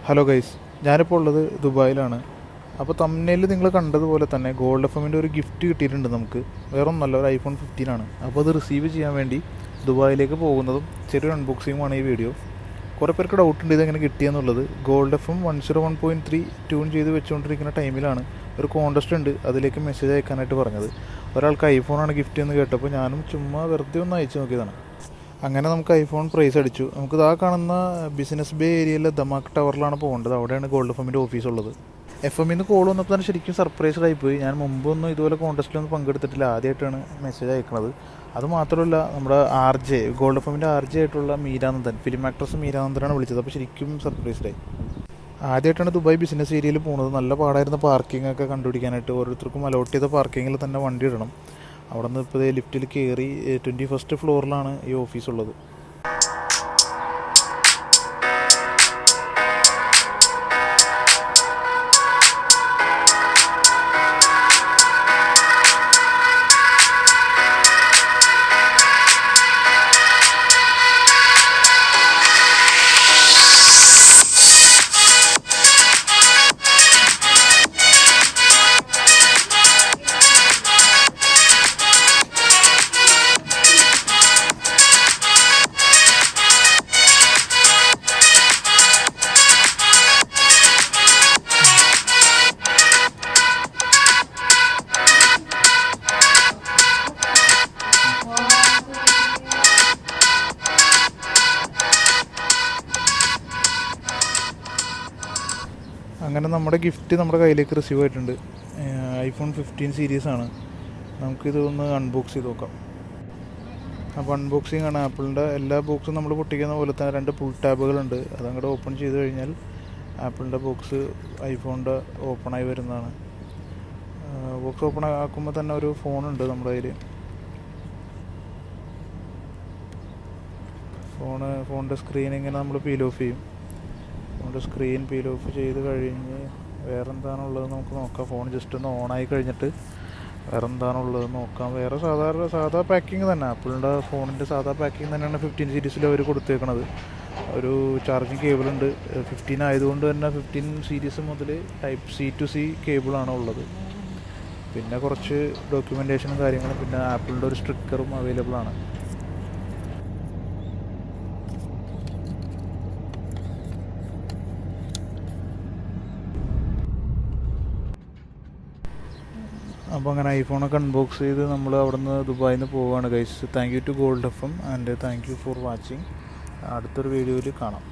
Hello guys, ഞാനിപ്പോൾ ഉള്ളത് ദുബായിലാണ്. അപ്പോൾ തമ്മിൽ നിങ്ങൾ കണ്ടതുപോലെ തന്നെ ഗോൾഡ് എഫ് ഒരു ഗിഫ്റ്റ് കിട്ടിയിട്ടുണ്ട് നമുക്ക്. വേറൊന്നല്ല, ഒരു ഐഫോൺ 15 ആണ്. അപ്പോൾ അത് റിസീവ് ചെയ്യാൻ വേണ്ടി ദുബായിലേക്ക് പോകുന്നതും ചെറിയൊരു അൺബോക്സിങ്ങുമാണ് ഈ വീഡിയോ. കുറേ പേർക്ക് ഡൗട്ട് ഉണ്ട് ഇതെങ്ങനെ കിട്ടിയെന്നുള്ളത്. ഗോൾഡ് FM 101.3 ട്യൂൺ ചെയ്ത് വെച്ചുകൊണ്ടിരിക്കുന്ന ടൈമിലാണ് ഒരു കോൺടെസ്റ്റ് ഉണ്ട്, അതിലേക്ക് മെസ്സേജ് അയക്കാനായിട്ട് പറഞ്ഞത്. ഒരാൾക്ക് ഐഫോണാണ് ഗിഫ്റ്റ് എന്ന് കേട്ടപ്പോൾ ഞാനും ചുമ്മാ വെറുതെ ഒന്ന് അയച്ചു നോക്കിയതാണ്. അങ്ങനെ നമുക്ക് ഐഫോൺ പ്രൈസ് അടിച്ചു. നമുക്ക് ഇതാ കാണുന്ന ബിസിനസ് ബേ ഏരിയയിലെ ദമാക് ടവറിലാണ് പോകേണ്ടത്. അവിടെയാണ് ഗോൾഡ് എഫ് ഓഫീസ് ഉള്ളത്. നിന്ന് കോൾ വന്നപ്പോൾ തന്നെ ശരിക്കും സർപ്രൈസ്ഡ് ആയിപ്പോയി. ഞാൻ മുമ്പൊന്നും ഇതുപോലെ കോൺടെസ്റ്റിലൊന്നും പങ്കെടുത്തിട്ടില്ല, ആദ്യമായിട്ടാണ് മെസ്സേജ് അയക്കുന്നത്. അതുമാത്രമല്ല, നമ്മുടെ ഗോൾഡ് എഫ് ആയിട്ടുള്ള മീരാനന്ദൻ, ഫിലിം ആക്ട്രസ് മീരാനന്ദനാണ് വിളിച്ചത്. അപ്പോൾ ശരിക്കും സർപ്രൈസ്ഡായി. ആദ്യമായിട്ടാണ് ദുബായ് ബിസിനസ് ഏരിയയിൽ പോകുന്നത്. നല്ല പാടായിരുന്ന പാർക്കിംഗ് ഒക്കെ കണ്ടുപിടിക്കാനായിട്ട്. ഓരോരുത്തർക്കും അലോട്ട് ചെയ്ത പാർക്കിങ്ങിൽ തന്നെ വണ്ടി ഇടണം. അവിടെ നിന്ന് ഇപ്പോൾ ലിഫ്റ്റിൽ കയറി 21st ഫ്ലോറിലാണ് ഈ ഓഫീസ് ഉള്ളത്. അങ്ങനെ നമ്മുടെ ഗിഫ്റ്റ് നമ്മുടെ കയ്യിലേക്ക് റിസീവ് ആയിട്ടുണ്ട്. ഐഫോൺ 15 സീരീസാണ്. നമുക്കിതൊന്ന് അൺബോക്സ് ചെയ്ത് നോക്കാം. അപ്പോൾ അൺബോക്സിങ് ആണ്. ആപ്പിളിൻ്റെ എല്ലാ ബോക്സും നമ്മൾ പൊട്ടിക്കുന്ന പോലെ തന്നെ 2 പുൾ ടാബുകളുണ്ട്. അതങ്ങോട്ട് ഓപ്പൺ ചെയ്ത് കഴിഞ്ഞാൽ ആപ്പിളിൻ്റെ ബോക്സ് ഐഫോണിൻ്റെ ഓപ്പണായി വരുന്നതാണ്. ബോക്സ് ഓപ്പൺ ആക്കുമ്പോൾ തന്നെ ഒരു ഫോണുണ്ട് നമ്മുടെ കയ്യിൽ. ഫോണിൻ്റെ സ്ക്രീൻ ഇങ്ങനെ നമ്മൾ പീൽ ഓഫ് ചെയ്യും. നമ്മുടെ സ്ക്രീൻ പീൽ ഓഫ് ചെയ്ത് കഴിഞ്ഞ് വേറെ എന്താണുള്ളത് നമുക്ക് നോക്കാം. ഫോൺ ജസ്റ്റ് ഒന്ന് ഓണായി കഴിഞ്ഞിട്ട് വേറെ എന്താണുള്ളത് നോക്കാം. വേറെ സാധാ പാക്കിങ് തന്നെ, ആപ്പിളിൻ്റെ ഫോണിൻ്റെ സാധാ പാക്കിങ് തന്നെയാണ് 15 സീരീസിൽ അവർ കൊടുത്തേക്കണത്. ഒരു ചാർജിങ് കേബിൾ ഉണ്ട്. 15 ആയതുകൊണ്ട് തന്നെ 15 സീരീസ് മുതൽ ടൈപ്പ് C to C കേബിളാണ് ഉള്ളത്. പിന്നെ കുറച്ച് ഡോക്യുമെൻറ്റേഷനും കാര്യങ്ങളും, പിന്നെ ആപ്പിളിൻ്റെ ഒരു സ്റ്റിക്കറും അവൈലബിൾ ആണ്. അപ്പോൾ അങ്ങനെ ഐഫോണൊക്കെ അൺബോക്സ് ചെയ്ത് നമ്മൾ അവിടെ നിന്ന് ദുബായിൽ നിന്ന് പോവുകയാണ് guys. Thank you to gold FM and thank you for watching. അടുത്തൊരു വീഡിയോയിൽ കാണാം.